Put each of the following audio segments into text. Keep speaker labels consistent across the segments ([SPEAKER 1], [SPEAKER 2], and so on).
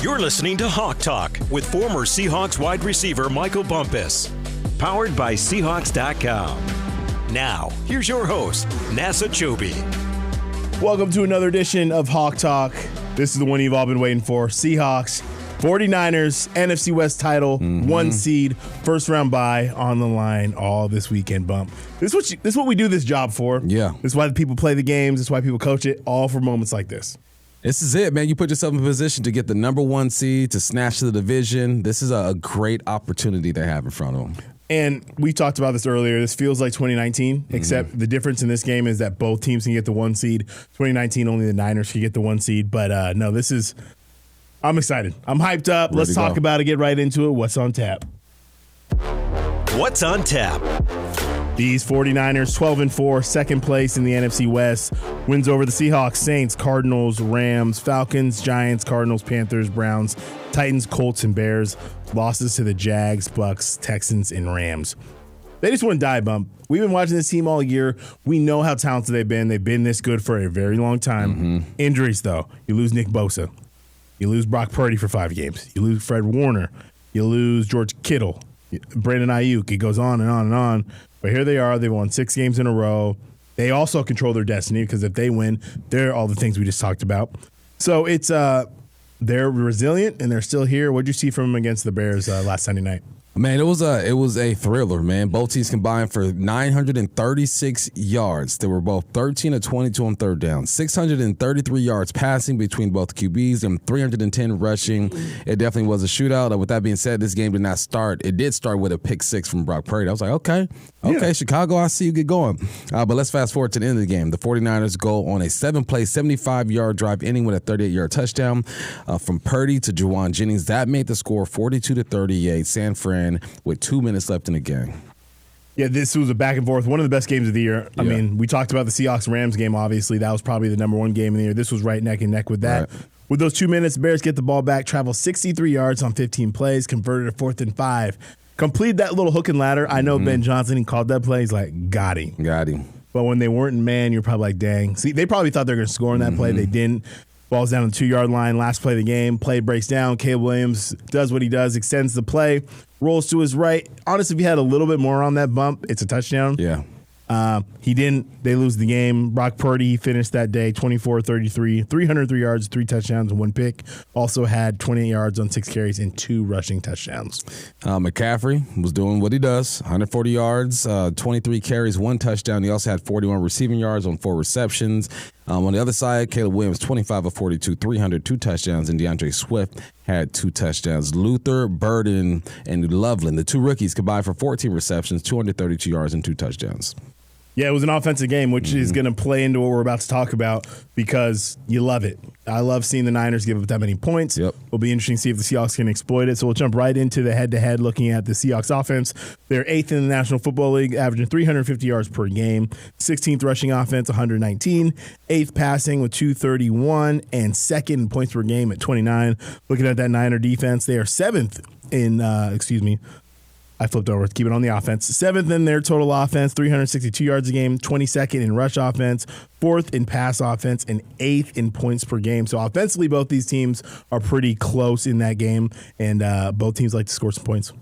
[SPEAKER 1] You're listening to Hawk Talk with former Seahawks wide receiver Michael Bumpus. Powered by Seahawks.com. Now, here's your host, Nasser Kyobe.
[SPEAKER 2] Welcome to another edition of Hawk Talk. This is the one you've all been waiting for. Seahawks, 49ers, NFC West title, 1 seed, first round bye on the line all this weekend, Bump. This is what we do this job for.
[SPEAKER 3] Yeah.
[SPEAKER 2] This is why the people play the games. This is why people coach it, all for moments like this.
[SPEAKER 3] This is it, man. You put yourself in a position to get the number 1 seed, to snatch to the division. This is a great opportunity they have in front of them.
[SPEAKER 2] And we talked about this earlier. This feels like 2019, except the difference in this game is that both teams can get the 1 seed. 2019, only the Niners can get the 1 seed. But no, this is – I'm excited. I'm hyped up.
[SPEAKER 3] Ready
[SPEAKER 2] Let's talk about it, get right into it. What's on tap?
[SPEAKER 1] What's on tap?
[SPEAKER 2] These 49ers, 12-4, second place in the NFC West. Wins over the Seahawks, Saints, Cardinals, Rams, Falcons, Giants, Cardinals, Panthers, Browns, Titans, Colts, and Bears. Losses to the Jags, Bucks, Texans, and Rams. They just wouldn't die, Bump. We've been watching this team all year. We know how talented they've been. They've been this good for a very long time. Injuries, though. You lose Nick Bosa. You lose Brock Purdy for 5 games. You lose Fred Warner. You lose George Kittle. Brandon Ayuk. It goes on and on and on. But here they are. They won 6 games in a row. They also control their destiny because if they win, they're all the things we just talked about. So it's they're resilient and they're still here. What did you see from them against the Bears last Sunday night?
[SPEAKER 3] Man, it was a thriller, man. Both teams combined for 936 yards. They were both 13 of 22 on third down, 633 yards passing between both QBs, and 310 rushing. It definitely was a shootout. With that being said, this game did not start. It did start with a pick 6 from Brock Purdy. I was like, okay, Chicago, I see you get going. But let's fast forward to the end of the game. The 49ers go on a 7-play, 75-yard drive, ending with a 38-yard touchdown from Purdy to Juwan Jennings. That made the score 42-38. San Fran with 2 minutes left in the game.
[SPEAKER 2] Yeah, this was a back and forth. One of the best games of the year. I mean, we talked about the Seahawks-Rams game, obviously. That was probably the number 1 game of the year. This was right neck and neck with that. Right. With those 2 minutes, Bears get the ball back, travel 63 yards on 15 plays, converted a 4th and 5. Complete that little hook and ladder. I know Ben Johnson, he called that play. He's like, got him. But when they weren't in man, you're probably like, dang. See, they probably thought they were going to score on that play. They didn't. Ball's down on the 2-yard line. Last play of the game. Play breaks down. Caleb Williams does what he does, extends the play, rolls to his right. Honestly, if he had a little bit more on that bump, it's a touchdown.
[SPEAKER 3] Yeah.
[SPEAKER 2] He didn't. They lose the game. Brock Purdy, he finished that day 24-33, 303 yards, 3 touchdowns, and 1 pick. Also had 28 yards on 6 carries and 2 rushing touchdowns.
[SPEAKER 3] McCaffrey was doing what he does, 140 yards, 23 carries, 1 touchdown. He also had 41 receiving yards on 4 receptions. On the other side, Caleb Williams, 25 of 42, 302 touchdowns, and DeAndre Swift had 2 touchdowns. Luther, Burden, and Loveland, the 2 rookies, combined for 14 receptions, 232 yards, and 2 touchdowns.
[SPEAKER 2] Yeah, it was an offensive game, which is going to play into what we're about to talk about because you love it. I love seeing the Niners give up that many points. It'll be interesting to see if the Seahawks can exploit it. So we'll jump right into the head-to-head looking at the Seahawks offense. They're 8th in the National Football League, averaging 350 yards per game. 16th rushing offense, 119. 8th passing with 231. And 2nd in points per game at 29. Looking at that Niner defense, they are 7th in, I flipped over. Keep it on the offense. 7th in their total offense, 362 yards a game, 22nd in rush offense, 4th in pass offense, and 8th in points per game. So offensively, both these teams are pretty close in that game, and both teams like to score some points.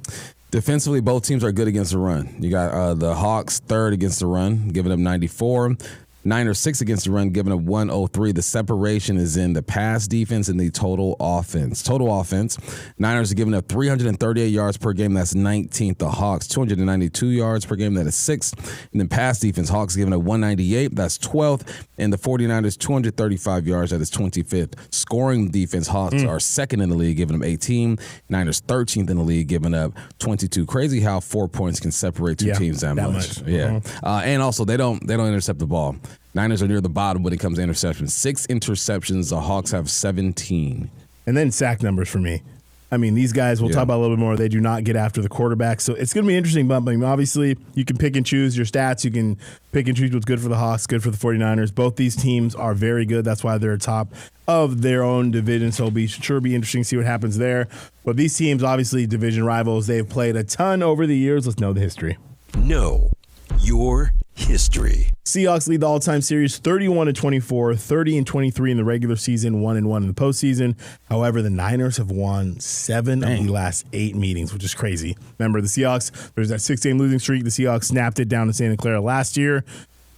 [SPEAKER 3] Defensively, both teams are good against the run. You got the Hawks 3rd against the run, giving up 94. Niners 6th against the run, giving up 103. The separation is in the pass defense and the total offense. Total offense, Niners are giving up 338 yards per game. That's 19th. The Hawks, 292 yards per game. That is 6th. And then pass defense, Hawks giving up 198. That's 12th. And the 49ers, 235 yards. That is 25th. Scoring defense, Hawks are 2nd in the league, giving up 18. Niners 13th in the league, giving up 22. Crazy how 4 points can separate 2 teams that much. Yeah. And also, they don't intercept the ball. Niners are near the bottom when it comes to interceptions. 6 interceptions. The Hawks have 17.
[SPEAKER 2] And then sack numbers for me. I mean, these guys, we'll talk about a little bit more, they do not get after the quarterback. So it's going to be interesting, Bump. I mean, obviously, you can pick and choose your stats. You can pick and choose what's good for the Hawks, good for the 49ers. Both these teams are very good. That's why they're top of their own division. So it'll be interesting to see what happens there. But these teams, obviously, division rivals, they've played a ton over the years. Let's know the history.
[SPEAKER 1] Know your history.
[SPEAKER 2] Seahawks lead the all-time series 31-24, 30-23 in the regular season, 1-1 in the postseason. However, the Niners have won 7 of the last 8 meetings, which is crazy. Remember, the Seahawks, there's that 6-game losing streak. The Seahawks snapped it down to Santa Clara last year.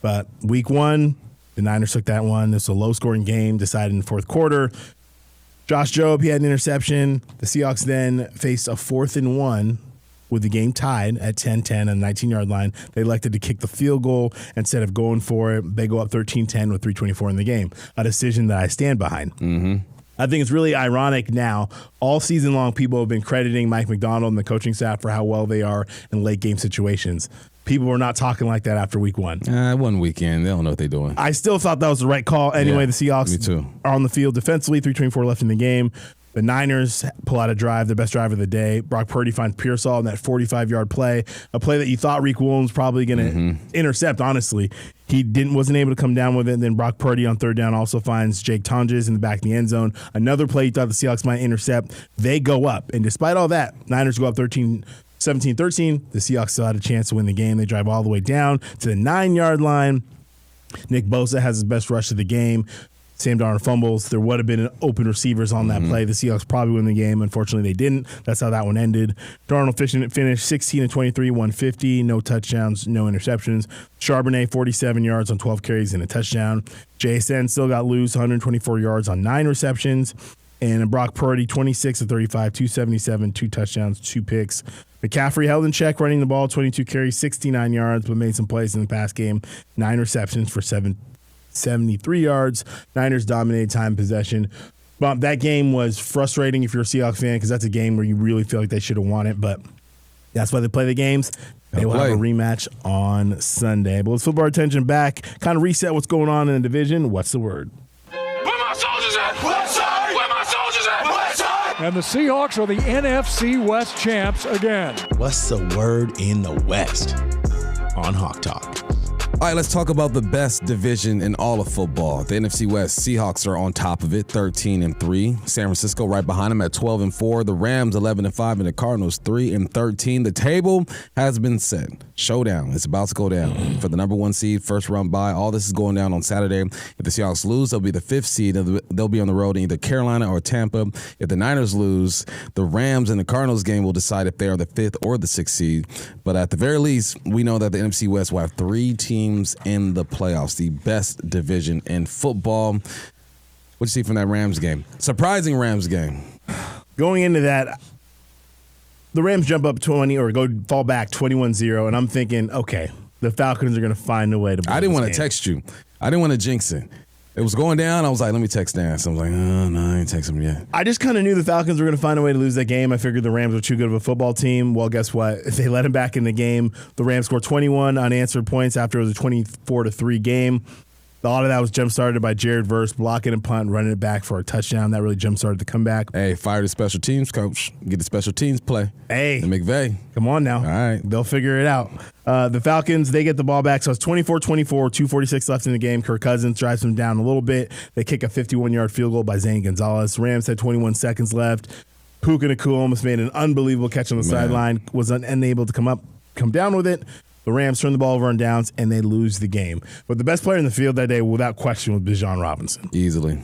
[SPEAKER 2] But week 1, the Niners took that one. This was a low-scoring game, decided in the fourth quarter. Josh Jobe, he had an interception. The Seahawks then faced a 4th and 1 with the game tied at 10-10 on the 19-yard line. They elected to kick the field goal instead of going for it. They go up 13-10 with 3:24 in the game, a decision that I stand behind. I think it's really ironic now. All season long, people have been crediting Mike Macdonald and the coaching staff for how well they are in late-game situations. People were not talking like that after week 1.
[SPEAKER 3] One weekend. They don't know what they're doing.
[SPEAKER 2] I still thought that was the right call. Anyway, the Seahawks are on the field defensively, 3:24 left in the game. The Niners pull out a drive, the best drive of the day. Brock Purdy finds Pearsall in that 45-yard play, a play that you thought Rick Williams probably going to intercept, honestly. He wasn't able to come down with it. And then Brock Purdy on 3rd down also finds Jake Tonjes in the back of the end zone. Another play you thought the Seahawks might intercept. They go up. And despite all that, Niners go up 17-13. The Seahawks still had a chance to win the game. They drive all the way down to the 9-yard line. Nick Bosa has his best rush of the game. Sam Darnold fumbles. There would have been open receivers on that play. The Seahawks probably win the game. Unfortunately, they didn't. That's how that one ended. Darnold finished 16-23, 150. No touchdowns, no interceptions. Charbonnet, 47 yards on 12 carries and a touchdown. JSN still got loose, 124 yards on 9 receptions. And Brock Purdy, 26-35, 277, 2 touchdowns, 2 picks. McCaffrey held in check running the ball, 22 carries, 69 yards, but made some plays in the pass game. 9 receptions for 73 yards. Niners dominated time possession. But that game was frustrating if you're a Seahawks fan because that's a game where you really feel like they should have won it. But that's why they play the games. They will have a rematch on Sunday. But let's flip our attention back, kind of reset what's going on in the division. What's the word?
[SPEAKER 4] Where my soldiers at? West side! Where my soldiers at? West side!
[SPEAKER 5] And the Seahawks are the NFC West champs again.
[SPEAKER 6] What's the word in the West on Hawk Talk?
[SPEAKER 3] All right, let's talk about the best division in all of football. The NFC West Seahawks are on top of it, 13-3. San Francisco right behind them at 12-4. The Rams 11-5, and the Cardinals 3-13. The table has been set. Showdown. It's about to go down for the number 1 seed, first round bye. All this is going down on Saturday. If the Seahawks lose, they'll be the 5th seed. They'll be on the road in either Carolina or Tampa. If the Niners lose, the Rams and the Cardinals game will decide if they are the 5th or the 6th seed. But at the very least, we know that the NFC West will have 3 teams in the playoffs, the best division in football. What you see from that Rams game? Surprising Rams game.
[SPEAKER 2] Going into that, the Rams jump up 20 or fall back 21-0, and I'm thinking, okay, the Falcons are going to find a way to
[SPEAKER 3] I didn't want to text you. I didn't want to jinx it. It was going down. I was like, let me text Dan. So I was like, oh, no, I ain't text him yet.
[SPEAKER 2] I just kind of knew the Falcons were going to find a way to lose that game. I figured the Rams were too good of a football team. Well, guess what? If they let him back in the game, the Rams scored 21 unanswered points after it was a 24-3 game. A lot of that was jump-started by Jared Verse blocking a punt, running it back for a touchdown. That really jump-started the comeback.
[SPEAKER 3] Hey, fire the special teams coach. Get the special teams play.
[SPEAKER 2] Hey.
[SPEAKER 3] And McVay.
[SPEAKER 2] Come on now.
[SPEAKER 3] All right.
[SPEAKER 2] They'll figure it out. The Falcons, they get the ball back. So it's 24-24, 2:46 left in the game. Kirk Cousins drives them down a little bit. They kick a 51-yard field goal by Zane Gonzalez. Rams had 21 seconds left. Puka Nacua almost made an unbelievable catch on the sideline. Was unable to come down with it. The Rams turn the ball over on downs, and they lose the game. But the best player in the field that day, without question, was Bijan Robinson.
[SPEAKER 3] Easily.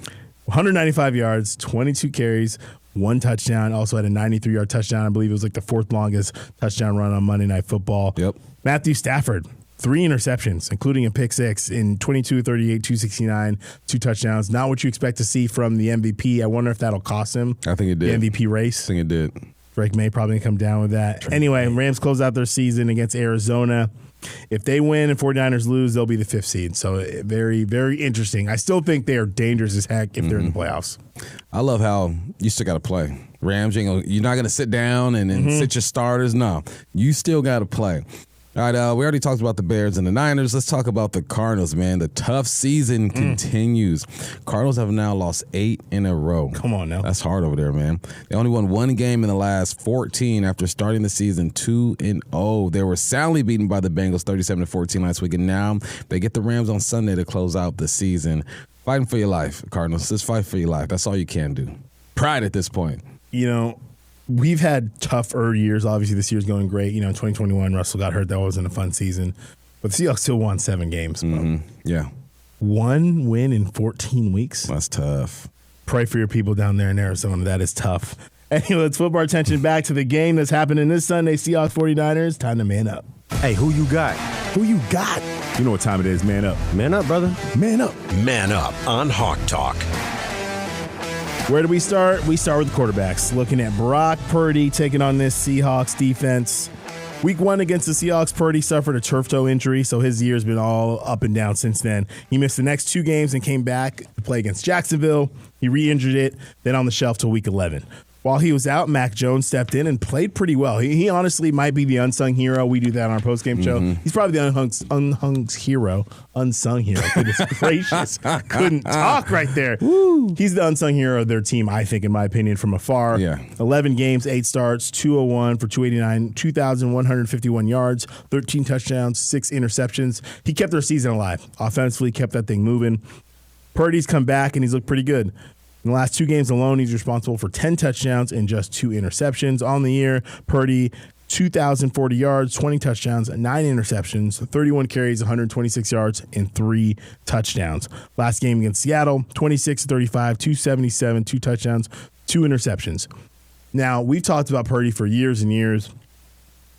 [SPEAKER 2] 195 yards, 22 carries, 1 touchdown. Also had a 93-yard touchdown. I believe it was like the 4th longest touchdown run on Monday Night Football.
[SPEAKER 3] Yep.
[SPEAKER 2] Matthew Stafford, 3 interceptions, including a pick 6 in 22-38, 269, 2 touchdowns. Not what you expect to see from the MVP. I wonder if that'll cost him.
[SPEAKER 3] I think it did.
[SPEAKER 2] The MVP race.
[SPEAKER 3] I think it did.
[SPEAKER 2] Drake May probably going to come down with that. Anyway, Rams close out their season against Arizona. If they win and 49ers lose, they'll be the 5th seed. So very, very interesting. I still think they are dangerous as heck if they're in the playoffs.
[SPEAKER 3] I love how you still got to play. Rams, you're not going to sit down and sit your starters. No, you still got to play. All right, we already talked about the Bears and the Niners. Let's talk about the Cardinals, man. The tough season continues. Cardinals have now lost 8 in a row.
[SPEAKER 2] Come on now.
[SPEAKER 3] That's hard over there, man. They only won 1 game in the last 14 after starting the season 2-0. They were soundly beaten by the Bengals 37-14 last week, and now they get the Rams on Sunday to close out the season. Fighting for your life, Cardinals. Just fight for your life. That's all you can do. Pride at this point.
[SPEAKER 2] We've had tougher years. Obviously, this year's going great. 2021, Russell got hurt. That wasn't a fun season. But the Seahawks still won 7 games.
[SPEAKER 3] Yeah.
[SPEAKER 2] 1 win in 14 weeks.
[SPEAKER 3] That's tough.
[SPEAKER 2] Pray for your people down there in Arizona. That is tough. Anyway, let's flip our attention back to the game that's happening this Sunday. Seahawks 49ers. Time to man up.
[SPEAKER 7] Hey, who you got?
[SPEAKER 2] Who you got?
[SPEAKER 6] You know what time it is, man up.
[SPEAKER 7] Man up, brother.
[SPEAKER 2] Man up.
[SPEAKER 1] Man up on Hawk Talk.
[SPEAKER 2] Where do we start? We start with the quarterbacks. Looking at Brock Purdy taking on this Seahawks defense. Week 1 against the Seahawks, Purdy suffered a turf toe injury, so his year's been all up and down since then. He missed the next 2 games and came back to play against Jacksonville. He re-injured it, then on the shelf till week 11. While he was out, Mac Jones stepped in and played pretty well. He honestly might be the unsung hero. We do that on our postgame show. He's probably the unsung hero. Goodness gracious. Couldn't talk right there. Woo. He's the unsung hero of their team, I think, in my opinion, from afar.
[SPEAKER 3] Yeah.
[SPEAKER 2] 11 games, 8 starts, 201 for 289, 2,151 yards, 13 touchdowns, 6 interceptions. He kept their season alive. Offensively, kept that thing moving. Purdy's come back, and he's looked pretty good. In the last 2 games alone, he's responsible for 10 touchdowns and just 2 interceptions. On the year, Purdy, 2,040 yards, 20 touchdowns, 9 interceptions, 31 carries, 126 yards, and 3 touchdowns. Last game against Seattle, 26-35, 277, 2 touchdowns, 2 interceptions. Now, we've talked about Purdy for years and years,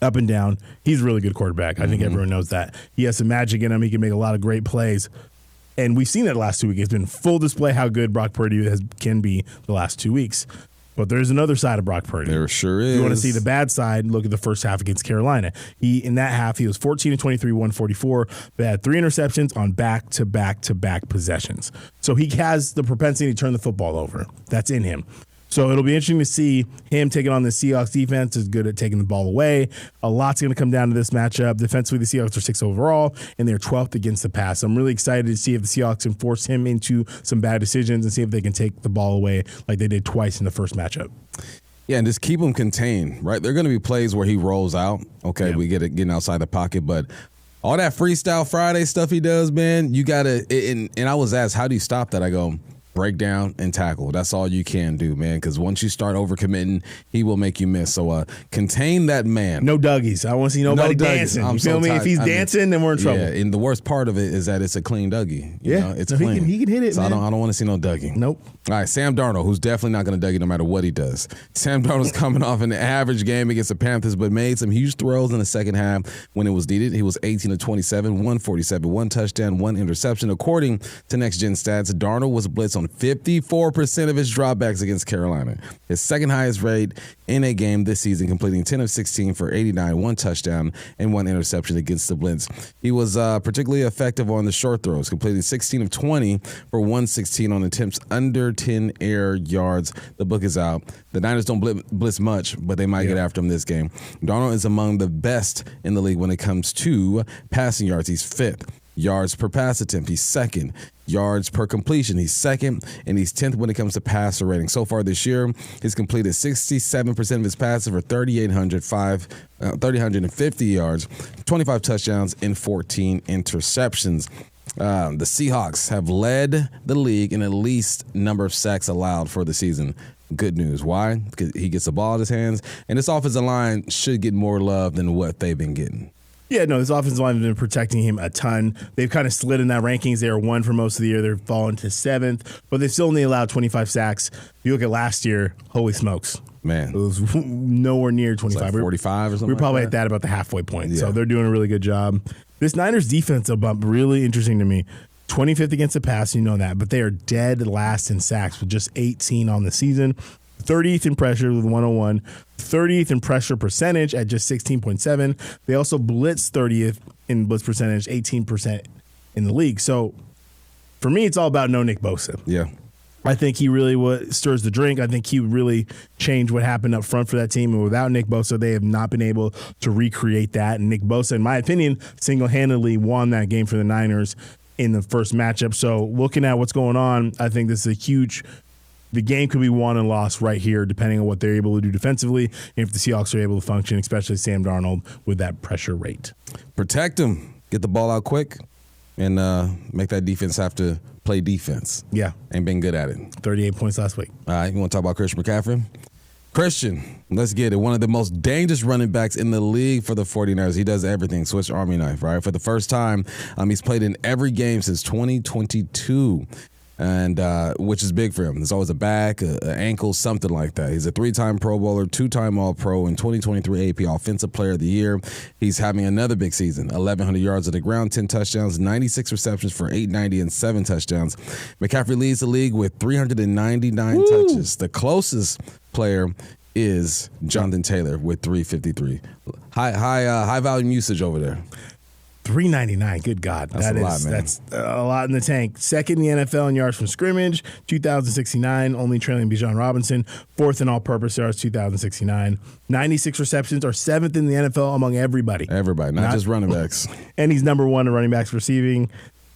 [SPEAKER 2] up and down. He's a really good quarterback. I think everyone knows that. He has some magic in him. He can make a lot of great plays. And we've seen that last 2 weeks. It's been full display how good Brock Purdy can be the last 2 weeks. But there's another side of Brock Purdy.
[SPEAKER 3] There sure is.
[SPEAKER 2] If you want to see the bad side, look at the first half against Carolina. In that half, he was 14-23, 144, but had 3 interceptions on back-to-back-to-back possessions. So he has the propensity to turn the football over. That's in him. So it'll be interesting to see him taking on the Seahawks defense is good at taking the ball away. A lot's going to come down to this matchup. Defensively, the Seahawks are 6th overall, and they're 12th against the pass. I'm really excited to see if the Seahawks can force him into some bad decisions and see if they can take the ball away like they did twice in the first matchup.
[SPEAKER 3] Yeah, and just keep him contained, right? There are going to be plays where he rolls out. Okay, we get it getting outside the pocket, but all that Freestyle Friday stuff he does, man, you got to – and I was asked, how do you stop that? I go – break down and tackle. That's all you can do, man, because once you start overcommitting, he will make you miss. So contain that man.
[SPEAKER 2] No Dougies. I want to see nobody dancing. You feel me? If he's dancing, then we're in trouble.
[SPEAKER 3] Yeah, and the worst part of it is that it's a clean Dougie. You know, it's clean.
[SPEAKER 2] He can hit it,
[SPEAKER 3] so
[SPEAKER 2] man.
[SPEAKER 3] I don't want to see no Dougie.
[SPEAKER 2] Nope.
[SPEAKER 3] All right, Sam Darnold, who's definitely not going to Dougie no matter what he does. Sam Darnold's coming off an average game against the Panthers, but made some huge throws in the second half when it was needed. He was 18-27, 147, 1 touchdown, 1 interception. According to Next Gen Stats, Darnold was blitzed on 54% of his dropbacks against Carolina. His second highest rate in a game this season, completing 10 of 16 for 89, 1 touchdown, and 1 interception against the blitz. He was particularly effective on the short throws, completing 16 of 20 for 116 on attempts under 10 air yards. The book is out. The Niners don't blitz much, but they might get after him this game. Darnold is among the best in the league when it comes to passing yards. He's 5th. Yards per pass attempt, he's 2nd. Yards per completion, he's 2nd. And he's 10th when it comes to passer rating. So far this year, he's completed 67% of his passes for 3,850 yards, 25 touchdowns, and 14 interceptions. The Seahawks have led the league in at least number of sacks allowed for the season. Good news. Why? Because he gets the ball in his hands, and this offensive line should get more love than what they've been getting.
[SPEAKER 2] Yeah, no, this offensive line has been protecting him a ton. They've kind of slid in that rankings. They were 1 for most of the year. They've fallen to 7th, but they still only allowed 25 sacks. If you look at last year, holy smokes.
[SPEAKER 3] Man.
[SPEAKER 2] It was nowhere near 25.
[SPEAKER 3] Like 45 or something.
[SPEAKER 2] We were probably at that about the halfway point. Yeah. So they're doing a really good job. This Niners defense, really interesting to me. 25th against the pass, you know that, but they are dead last in sacks with just 18 on the season. 30th in pressure with 101, 30th in pressure percentage at just 16.7. They also blitz 30th in blitz percentage, 18% in the league. So for me, it's all about no Nick Bosa.
[SPEAKER 3] Yeah.
[SPEAKER 2] I think he really stirs the drink. I think he really changed what happened up front for that team. And without Nick Bosa, they have not been able to recreate that. And Nick Bosa, in my opinion, single-handedly won that game for the Niners in the first matchup. So looking at what's going on, I think this is a huge – the game could be won and lost right here, depending on what they're able to do defensively, and if the Seahawks are able to function, especially Sam Darnold, with that pressure rate.
[SPEAKER 3] Protect him. Get the ball out quick, and make that defense have to play defense.
[SPEAKER 2] Yeah.
[SPEAKER 3] Ain't been good at it.
[SPEAKER 2] 38 points last week.
[SPEAKER 3] All right, you want to talk about Christian McCaffrey? Christian, let's get it. One of the most dangerous running backs in the league for the 49ers. He does everything. Swiss Army knife, right? For the first time, he's played in every game since 2022. And which is big for him. There's always a back, an ankle, something like that. He's a 3-time Pro Bowler, 2-time All-Pro, and 2023 AP Offensive Player of the Year. He's having another big season, 1,100 yards on the ground, 10 touchdowns, 96 receptions for 890 and 7 touchdowns. McCaffrey leads the league with 399 touches. The closest player is Jonathan Taylor with 353. High volume usage over there.
[SPEAKER 2] 399. Good God.
[SPEAKER 3] That's a lot, man.
[SPEAKER 2] That's a lot in the tank. Second in the NFL in yards from scrimmage, 2,069, only trailing Bijan Robinson. Fourth in all-purpose yards, 2,069. 96 receptions, are seventh in the NFL among everybody.
[SPEAKER 3] Everybody, not just running backs.
[SPEAKER 2] And he's number one in running backs receiving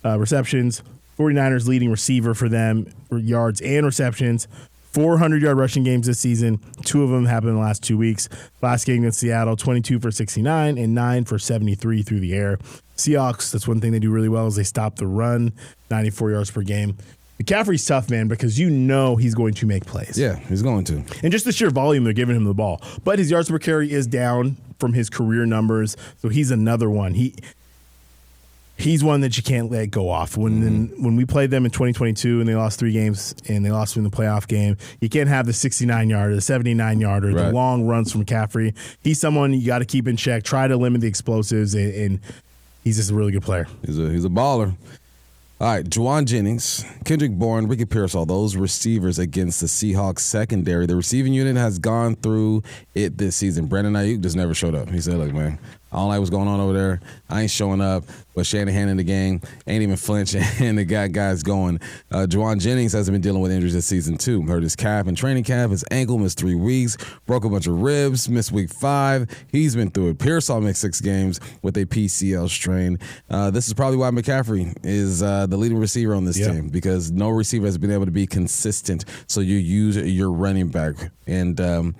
[SPEAKER 2] receptions. 49ers leading receiver for them, yards and receptions. 400-yard rushing games this season. 2 of them happened in the last 2 weeks. Last game against Seattle, 22 for 69 and 9 for 73 through the air. Seahawks, that's one thing they do really well is they stop the run, 94 yards per game. McCaffrey's tough, man, because you know he's going to make plays.
[SPEAKER 3] Yeah, he's going to.
[SPEAKER 2] And just the sheer volume they're giving him the ball. But his yards per carry is down from his career numbers, so he's another one. He's one that you can't let go off. When we played them in 2022 and they lost 3 games and they lost in the playoff game, you can't have the 69-yarder, the 79-yarder,
[SPEAKER 3] right.
[SPEAKER 2] The long runs from McCaffrey. He's someone you got to keep in check, try to limit the explosives, and he's just a really good player.
[SPEAKER 3] He's a baller. All right, Juwan Jennings, Kendrick Bourne, Ricky Pearsall, those receivers against the Seahawks secondary. The receiving unit has gone through it this season. Brandon Ayuk just never showed up. He said, look, man, I don't like what's going on over there. I ain't showing up. But Shanahan in the game ain't even flinching, and the guys going. Juwan Jennings hasn't been dealing with injuries this season, too. Hurt his calf in training camp. His ankle missed 3 weeks. Broke a bunch of ribs. Missed week 5. He's been through it. Pearsall missed 6 games with a PCL strain. This is probably why McCaffrey is the leading receiver on this team, because no receiver has been able to be consistent. So you use your running back, and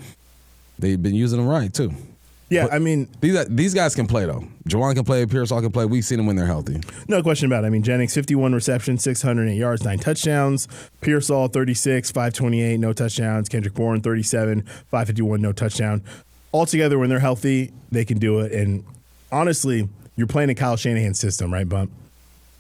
[SPEAKER 3] they've been using him right, too.
[SPEAKER 2] Yeah,
[SPEAKER 3] But
[SPEAKER 2] I mean,
[SPEAKER 3] these guys can play, though. Juwan can play, Pearsall can play. We've seen them when they're healthy.
[SPEAKER 2] no question about it. I mean, Jennings, 51 receptions, 608 yards, 9 touchdowns. Pearsall, 36, 528, no touchdowns. Kendrick Bourne, 37, 551, no touchdown. Altogether, when they're healthy, they can do it. And honestly, you're playing in Kyle Shanahan's system, right, Bump?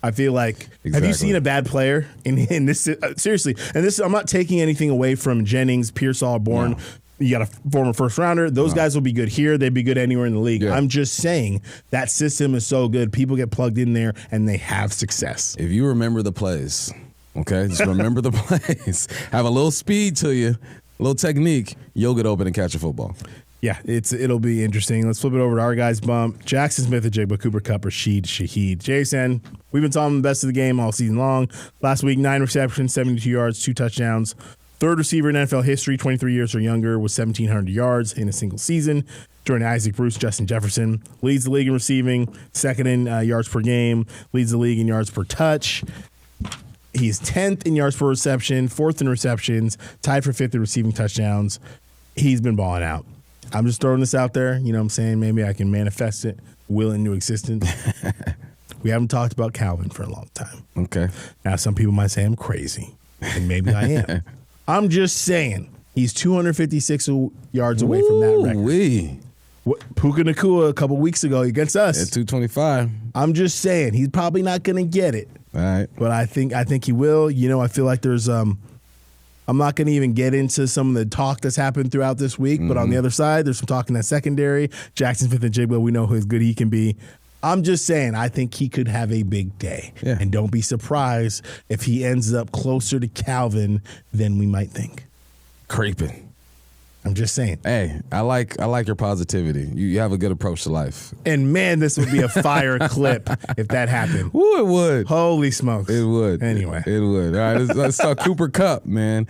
[SPEAKER 2] I feel like, Have you seen a bad player in this? Seriously, and this, I'm not taking anything away from Jennings, Pearsall, Bourne. No. You got a former first rounder. Those guys will be good here. They'd be good anywhere in the league. Yeah. I'm just saying that system is so good. People get plugged in there and they have success.
[SPEAKER 3] If you remember the plays, okay, just remember the plays. Have a little speed to you, a little technique. You'll get open and catch a football.
[SPEAKER 2] Yeah, it'll be interesting. Let's flip it over to our guys, Bump. Jackson Smith, Jigba, Cooper Kupp, Rashid Shaheed. Jason, we've been talking the best of the game all season long. Last week, 9 receptions, 72 yards, 2 touchdowns. Third receiver in NFL history, 23 years or younger, with 1,700 yards in a single season. Joining Isaac Bruce, Justin Jefferson. Leads the league in receiving, second in yards per game. Leads the league in yards per touch. He's 10th in yards per reception, 4th in receptions, tied for 5th in receiving touchdowns. He's been balling out. I'm just throwing this out there. You know what I'm saying? Maybe I can manifest it, will it into existence. We haven't talked about Calvin for a long time.
[SPEAKER 3] Okay. Now,
[SPEAKER 2] some people might say I'm crazy, and maybe I am. I'm just saying he's 256 yards away from that record. Puka Nacua a couple weeks ago against us.
[SPEAKER 3] At 225.
[SPEAKER 2] I'm just saying he's probably not going to get it.
[SPEAKER 3] All right.
[SPEAKER 2] But I think he will. You know, I feel like there's I'm not going to even get into some of the talk that's happened throughout this week, but on the other side, there's some talk in that secondary. Jackson Smith and Jigba, we know how good he can be. I'm just saying, I think he could have a big day. Yeah. And don't be surprised if he ends up closer to Calvin than we might think.
[SPEAKER 3] Creeping.
[SPEAKER 2] I'm just saying.
[SPEAKER 3] Hey, I like your positivity. You have a good approach to life.
[SPEAKER 2] And, man, this would be a fire clip if that happened.
[SPEAKER 3] Ooh, it would.
[SPEAKER 2] Holy smokes.
[SPEAKER 3] It would.
[SPEAKER 2] Anyway.
[SPEAKER 3] It would. All right, let's talk Cooper Kupp, man.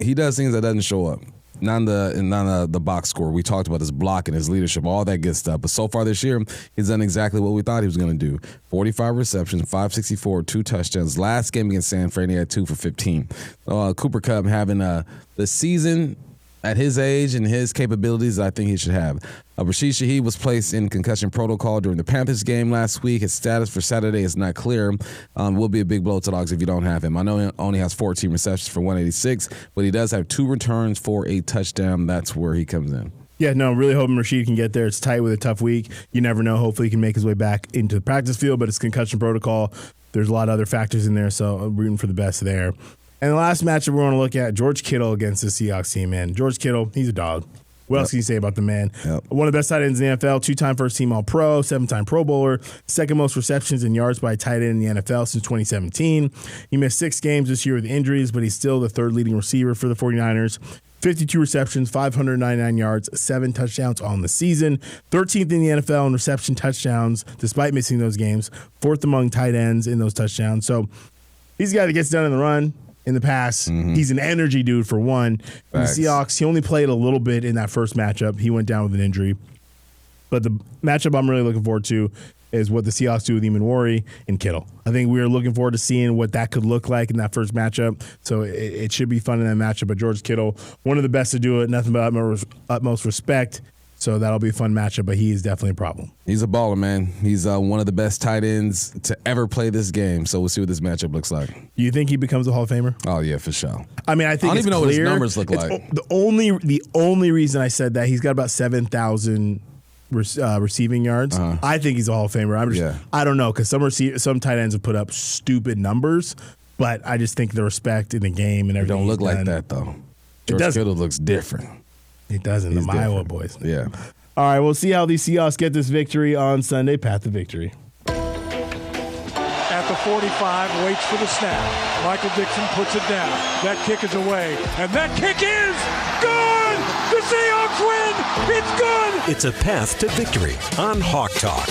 [SPEAKER 3] He does things that doesn't show up. Not the box score. We talked about his blocking, his leadership, all that good stuff. But so far this year, he's done exactly what we thought he was going to do. 45 receptions, 564, 2 touchdowns. Last game against San Fran, he had 2 for 15. Cooper Kupp having the season At his age and his capabilities, I think he should have. Rashid Shaheed was placed in concussion protocol during the Panthers game last week. His status for Saturday is not clear. Will be a big blow to the Dogs if you don't have him. I know he only has 14 receptions for 186, but he does have 2 returns for a touchdown. That's where he comes in.
[SPEAKER 2] Yeah, no, really hoping Rashid can get there. It's tight with a tough week. You never know. Hopefully he can make his way back into the practice field, but it's concussion protocol. There's a lot of other factors in there, so I'm rooting for the best there. And the last matchup we're going to look at, George Kittle against the Seahawks team, man. George Kittle, he's a dog. What else can you say about the man? One of the best tight ends in the NFL, 2-time first-team All-Pro, 7-time Pro Bowler, second most receptions and yards by a tight end in the NFL since 2017. He missed 6 games this year with injuries, but he's still the third leading receiver for the 49ers. 52 receptions, 599 yards, 7 touchdowns on the season. 13th in the NFL in reception touchdowns, despite missing those games. 4th among tight ends in those touchdowns. So he's a guy that gets done in the run. In the past, he's an energy dude for one. The Seahawks, he only played a little bit in that first matchup. He went down with an injury. But the matchup I'm really looking forward to is what the Seahawks do with Eamon and Kittle. I think we are looking forward to seeing what that could look like in that first matchup. So it should be fun in that matchup. But George Kittle, one of the best to do it, nothing but utmost respect. So that'll be a fun matchup, but he is definitely a problem.
[SPEAKER 3] He's a baller, man. He's one of the best tight ends to ever play this game. So we'll see what this matchup looks like.
[SPEAKER 2] Do you think he becomes a Hall of Famer?
[SPEAKER 3] Oh, yeah, for sure.
[SPEAKER 2] I mean, I think
[SPEAKER 3] I don't
[SPEAKER 2] it's
[SPEAKER 3] even know
[SPEAKER 2] clear.
[SPEAKER 3] what his numbers look like.
[SPEAKER 2] The only reason I said that, he's got about 7,000 receiving yards. I think he's a Hall of Famer. I don't know, because some tight ends have put up stupid numbers, but I just think the respect in the game and everything.
[SPEAKER 3] It don't look like that, though. George Kittle looks different.
[SPEAKER 2] It doesn't. The Iowa boys.
[SPEAKER 3] Yeah.
[SPEAKER 2] All right, we'll see how these Seahawks get this victory on Sunday. Path to victory.
[SPEAKER 5] At the 45, waits for the snap. Michael Dixon puts it down. That kick is away, and that kick is good! The Seahawks win! It's good!
[SPEAKER 1] It's a path to victory on Hawk Talk.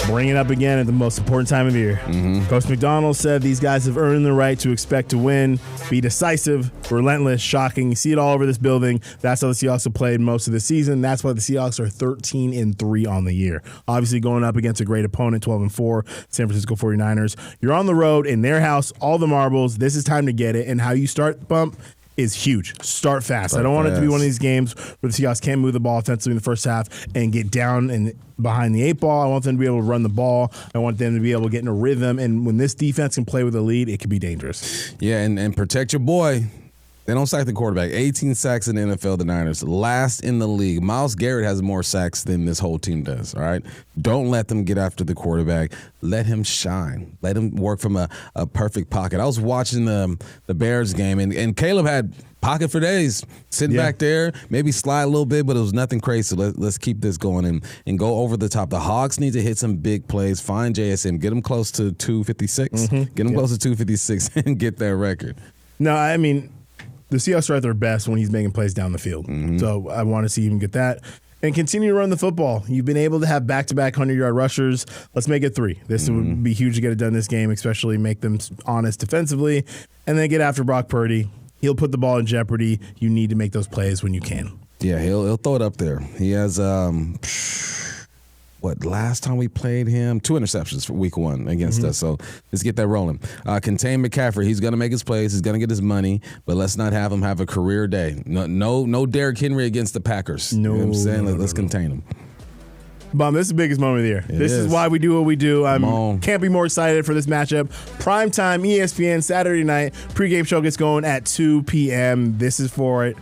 [SPEAKER 2] Bring it up again at the most important time of year. Coach McDonald said these guys have earned the right to expect to win, be decisive, relentless, shocking. You see it all over this building. That's how the Seahawks have played most of the season. That's why the Seahawks are 13-3 on the year. Obviously going up against a great opponent, 12-4, San Francisco 49ers. You're on the road in their house, all the marbles. This is time to get it. And how you start, Bump, is huge. Start fast. I don't want it to be one of these games where the Seahawks can't move the ball offensively in the first half and get down and behind the 8 ball. I want them to be able to run the ball. I want them to be able to get in a rhythm. And when this defense can play with a lead, it can be dangerous.
[SPEAKER 3] Yeah, and protect your boy. They don't sack the quarterback. 18 sacks in the NFL, the Niners. Last in the league. Myles Garrett has more sacks than this whole team does, all right? Don't let them get after the quarterback. Let him shine. Let him work from a perfect pocket. I was watching the Bears game, and Caleb had pocket for days, sitting back there, maybe slide a little bit, but it was nothing crazy. Let's keep this going and go over the top. The Hawks need to hit some big plays. Find JSM. Get him close to 256. Get him close to 256 and get that record.
[SPEAKER 2] No, I mean, the Seahawks are at their best when he's making plays down the field. So I want to see him get that. And continue to run the football. You've been able to have back-to-back 100-yard rushers. Let's make it 3. This would be huge to get it done this game, especially make them honest defensively. And then get after Brock Purdy. He'll put the ball in jeopardy. You need to make those plays when you can. Yeah,
[SPEAKER 3] he'll throw it up there. He has last time we played him, 2 interceptions for week 1 against us. So let's get that rolling. Contain McCaffrey. He's going to make his plays. He's going to get his money, but let's not have him have a career day. No Derrick Henry against the Packers. No, you know what I'm saying? Let's contain him.
[SPEAKER 2] Bum, this is the biggest moment of the year. This is why we do what we do. Can't be more excited for this matchup. Primetime ESPN Saturday night. Pregame show gets going at 2 p.m. This is for it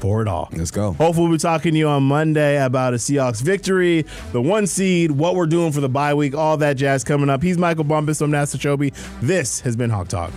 [SPEAKER 2] all.
[SPEAKER 3] Let's go.
[SPEAKER 2] Hopefully we'll be talking to you on Monday about a Seahawks victory, the 1 seed, what we're doing for the bye week, all that jazz coming up. He's Michael Bumpus. I'm Nasser Kyobe. This has been Hawk Talk.